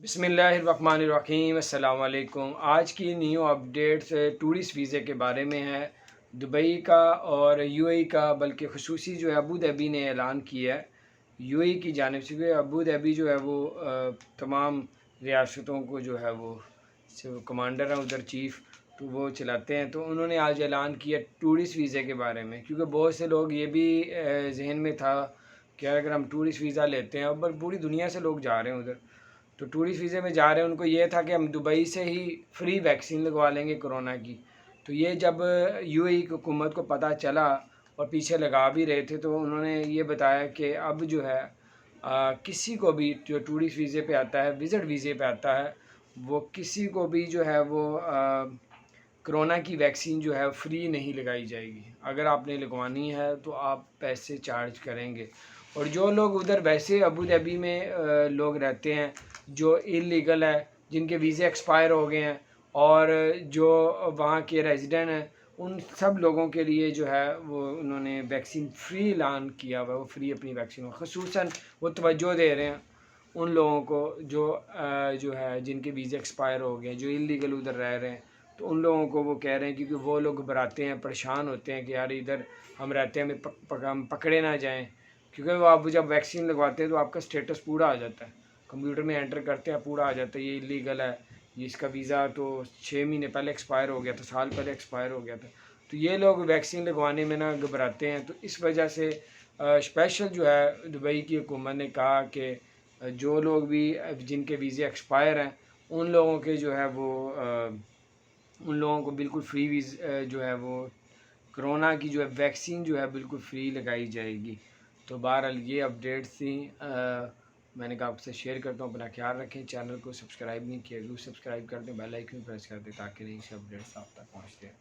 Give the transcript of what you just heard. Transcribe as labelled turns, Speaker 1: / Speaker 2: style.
Speaker 1: बिस्मिल्लाहिर्रहमानिर्रहीम। अस्सलाम वालेकुम। आज की न्यू अपडेट्स टूरिस्ट वीज़े के बारे में है। दुबई का और यूएई का, बल्कि खसूसी जो है अबू धाबी ने ऐलान किया है यूएई की जानिब से कि अबू धाबी जो है वो तमाम रियासतों को जो है वो कमांडर हैं उधर, चीफ़, तो वो चलाते हैं। तो उन्होंने आज ऐलान किया टूरिस्ट वीज़े के बारे में, क्योंकि बहुत से लोग ये भी जहन में था कि अगर हम टूरिस्ट वीज़ा लेते हैं, अब पूरी दुनिया से लोग जा रहे हैं उधर, तो टूरिस्ट वीज़े में जा रहे हैं, उनको ये था कि हम दुबई से ही फ्री वैक्सीन लगवा लेंगे कोरोना की। तो ये जब यूएई की हुकूमत को पता चला और पीछे लगा भी रहे थे, तो उन्होंने ये बताया कि अब जो है किसी को भी जो टूरिस्ट वीज़े पे आता है, विज़िट वीज़े पे आता है, वो किसी को भी जो है वो कोरोना की वैक्सीन जो है फ्री नहीं लगाई जाएगी। अगर आपने लगवानी है तो आप पैसे चार्ज करेंगे। और जो लोग उधर वैसे अबू धाबी में लोग रहते हैं जो इलीगल है, जिनके वीज़े एक्सपायर हो गए हैं, और जो वहाँ के रेजिडेंट हैं, उन सब लोगों के लिए जो है वो उन्होंने वैक्सीन फ्री ऐलान किया हुआ है। वो फ्री अपनी वैक्सीन, ख़ुसूसन वो तवज्जो दे रहे हैं उन लोगों को जो है जिनके वीज़े एक्सपायर हो गए हैं, जो इलीगल उधर रह रहे हैं। तो उन लोगों को वो कह रहे हैं, क्योंकि वो लोग घबराते हैं, परेशान होते हैं कि यार इधर हम रहते हैं, हमें हम पकड़े ना जाएं। क्योंकि वो आप जब वैक्सीन लगवाते हैं तो आपका स्टेटस पूरा आ जाता है, कंप्यूटर में एंटर करते हैं, पूरा आ जाता है ये इलीगल है, ये इसका वीज़ा तो 6 महीने पहले एक्सपायर हो गया था, साल पहले एक्सपायर हो गया था। तो ये लोग वैक्सीन लगवाने में ना घबराते हैं। तो इस वजह से स्पेशल जो है दुबई की हुकूमत ने कहा कि जो लोग भी जिनके वीज़े एक्सपायर हैं, उन लोगों के जो है वो उन लोगों को बिल्कुल फ्री जो है वो कोरोना की जो है वैक्सीन जो है बिल्कुल फ्री लगाई जाएगी। तो बहरहाल ये अपडेट्स थी, मैंने कहा आपसे शेयर करता हूँ। अपना ख्याल रखें। चैनल को सब्सक्राइब नहीं किया, सब्सक्राइब कर दें, बेल आइकन प्रेस कर दें ताकि नई से अपडेट्स आप तक पहुँचते हैं।